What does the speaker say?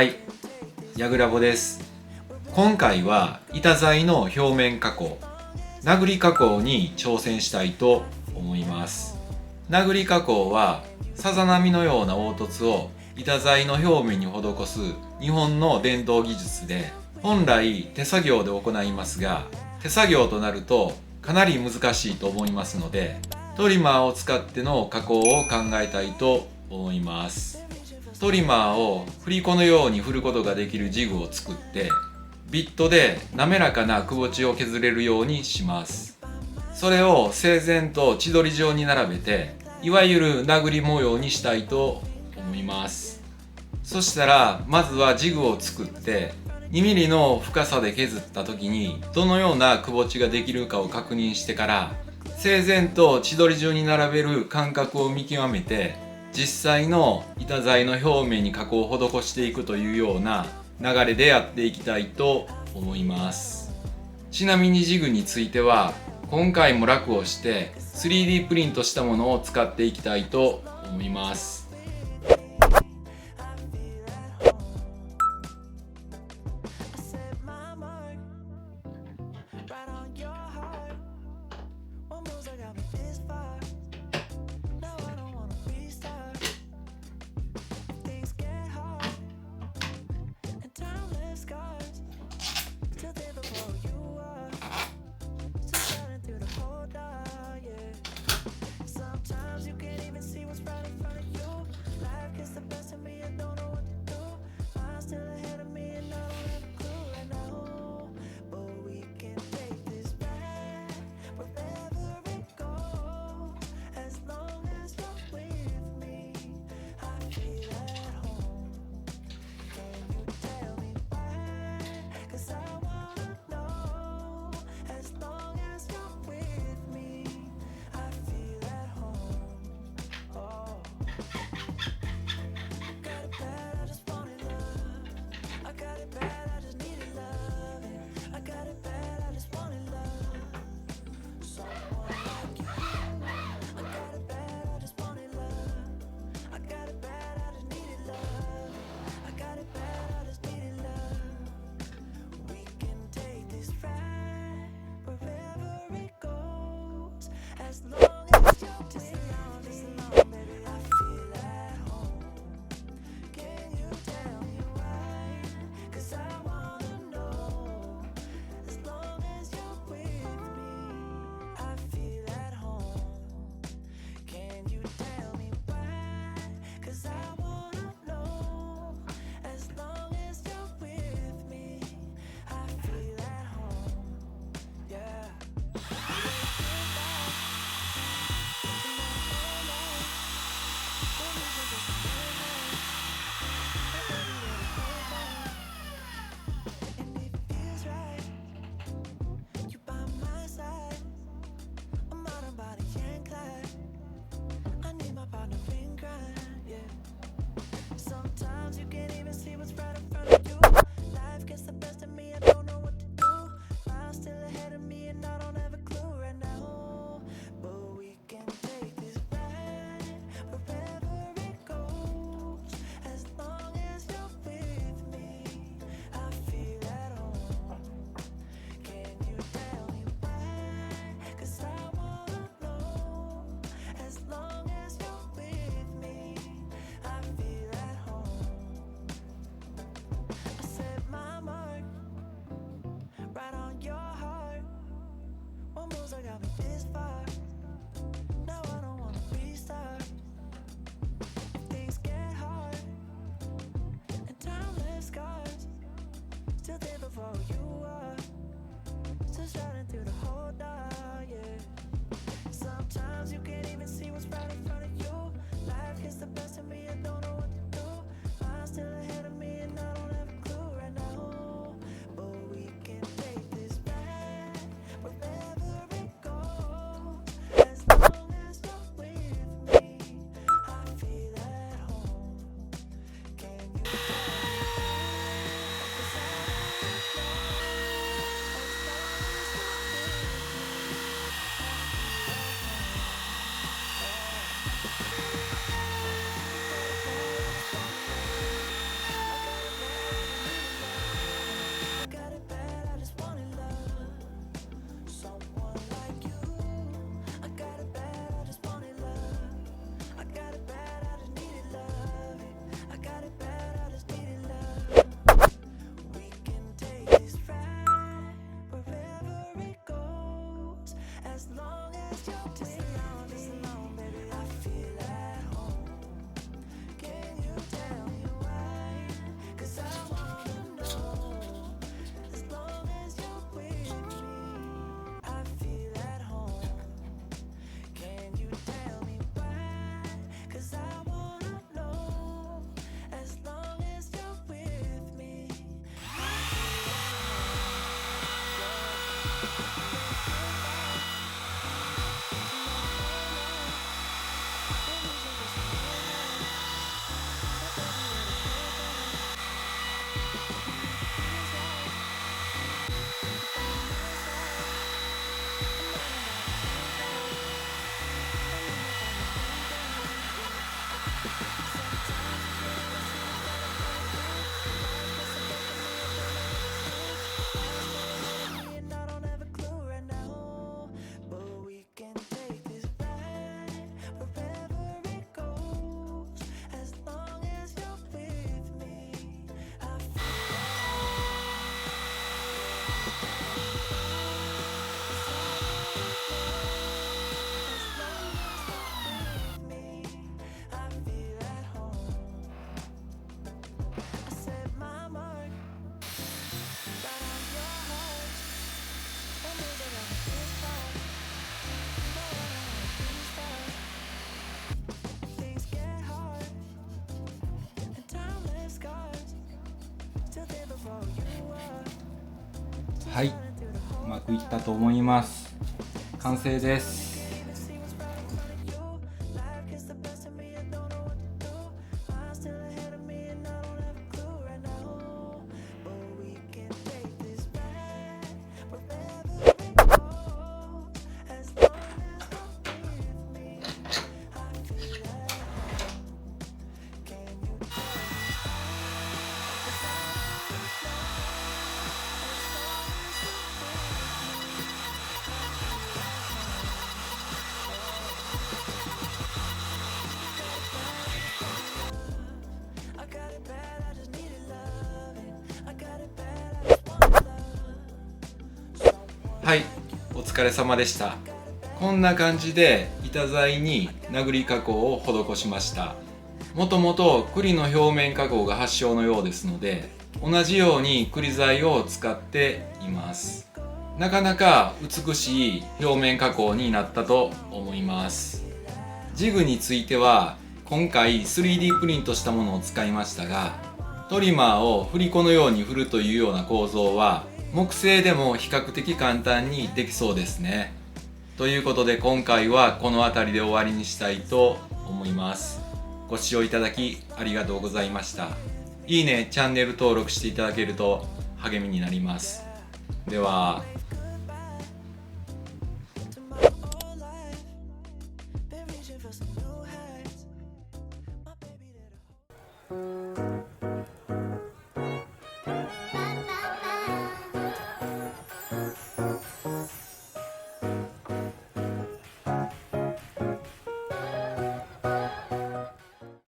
はい、ヤグラボです。今回は板材の表面加工、殴り加工に挑戦したいと思います。殴り加工はさざ波のような凹凸を板材の表面に施す日本の伝統技術で、本来手作業で行いますが、手作業となるとかなり難しいと思いますので、トリマーを使っての加工を考えたいと思います。トリマーを振り子のように振ることができるジグを作って、ビットで滑らかなくぼ地を削れるようにします。それを整然と千鳥状に並べて、いわゆる殴り模様にしたいと思います。そしたらまずはジグを作って、2ミリの深さで削った時にどのようなくぼ地ができるかを確認してから、整然と千鳥状に並べる間隔を見極めて、実際の板材の表面に加工を施していくというような流れでやっていきたいと思います。ちなみにジグについては今回も楽をして 3D プリントしたものを使っていきたいと思います。はい、うまくいったと思います。完成です。はい、お疲れ様でした。こんな感じで板材に殴り加工を施しました。もともと栗の表面加工が発祥のようですので、同じように栗材を使っています。なかなか美しい表面加工になったと思います。ジグについては今回 3D プリントしたものを使いましたが、トリマーを振り子のように振るというような構造は木製でも比較的簡単にできそうですね。ということで今回はこの辺りで終わりにしたいと思います。ご視聴いただきありがとうございました。いいね、チャンネル登録していただけると励みになります。では。Been reaching for some new heights. My baby did a